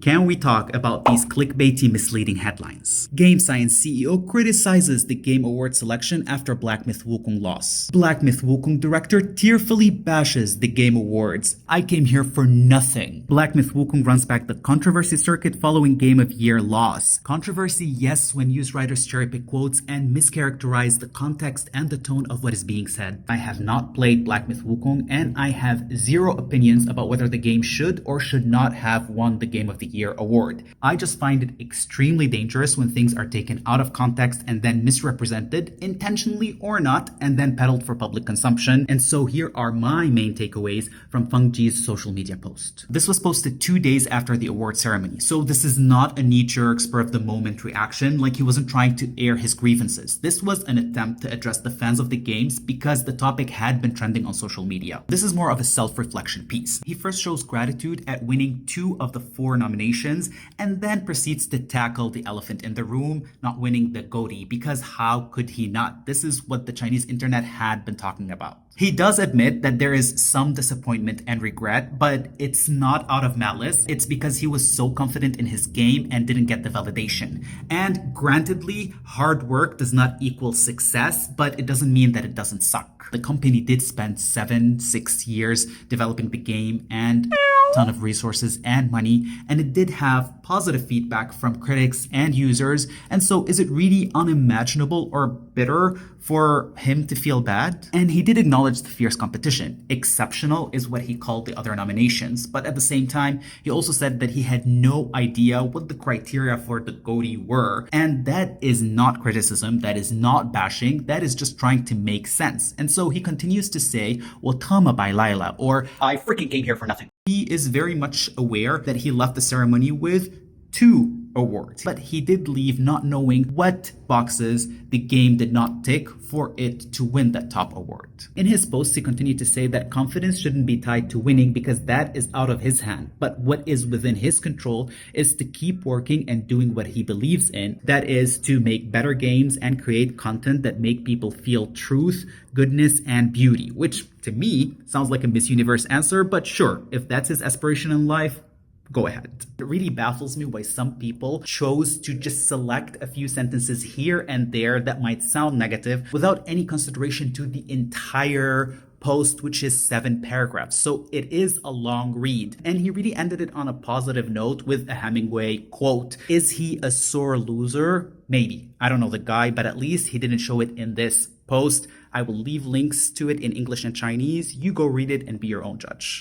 Can we talk about these clickbaity misleading headlines? Game Science CEO criticizes the Game Award selection after Black Myth Wukong loss. Black Myth Wukong director tearfully bashes the Game Awards. I came here for nothing. Black Myth Wukong runs back the controversy circuit following Game of Year loss. Controversy, yes, when news writers cherry-pick quotes and mischaracterize the context and the tone of what is being said. I have not played Black Myth Wukong, and I have zero opinions about whether the game should or should not have won the Game of the Year award. I just find it extremely dangerous when things are taken out of context and then misrepresented, intentionally or not, and then peddled for public consumption. And so here are my main takeaways from Feng Ji's social media post. This was posted 2 days after the award ceremony, so this is not a knee-jerk, spur-of-the-moment reaction like he wasn't trying to air his grievances. This was an attempt to address the fans of the games because the topic had been trending on social media. This is more of a self-reflection piece. He first shows gratitude at winning 2 of the 4 nominations and then proceeds to tackle the elephant in the room, not winning the goatee, because how could he not? This is what the Chinese internet had been talking about. He does admit that there is some disappointment and regret, but it's not out of malice. It's because he was so confident in his game and didn't get the validation. And grantedly, hard work does not equal success, but it doesn't mean that it doesn't suck. The company did spend 6 years developing the game and a ton of resources and money, and it did have positive feedback from critics and users. And so is it really unimaginable or bitter for him to feel bad? And he did acknowledge the fierce competition. Exceptional is what he called the other nominations. But at the same time, he also said that he had no idea what the criteria for the goatee were. And that is not criticism, that is not bashing, that is just trying to make sense. And so he continues to say, well, tama by Lila, or I freaking came here for nothing. He is very much aware that he left the ceremony with 2 awards, but he did leave not knowing what boxes the game did not tick for it to win that top award. In his post, he continued to say that confidence shouldn't be tied to winning because that is out of his hand. But what is within his control is to keep working and doing what he believes in. That is to make better games and create content that make people feel truth, goodness, and beauty, which to me sounds like a Miss Universe answer, but sure, if that's his aspiration in life, go ahead. It really baffles me why some people chose to just select a few sentences here and there that might sound negative without any consideration to the entire post, which is 7 paragraphs. So it is a long read. And he really ended it on a positive note with a Hemingway quote. Is he a sore loser? Maybe. I don't know the guy, but at least he didn't show it in this post. I will leave links to it in English and Chinese. You go read it and be your own judge.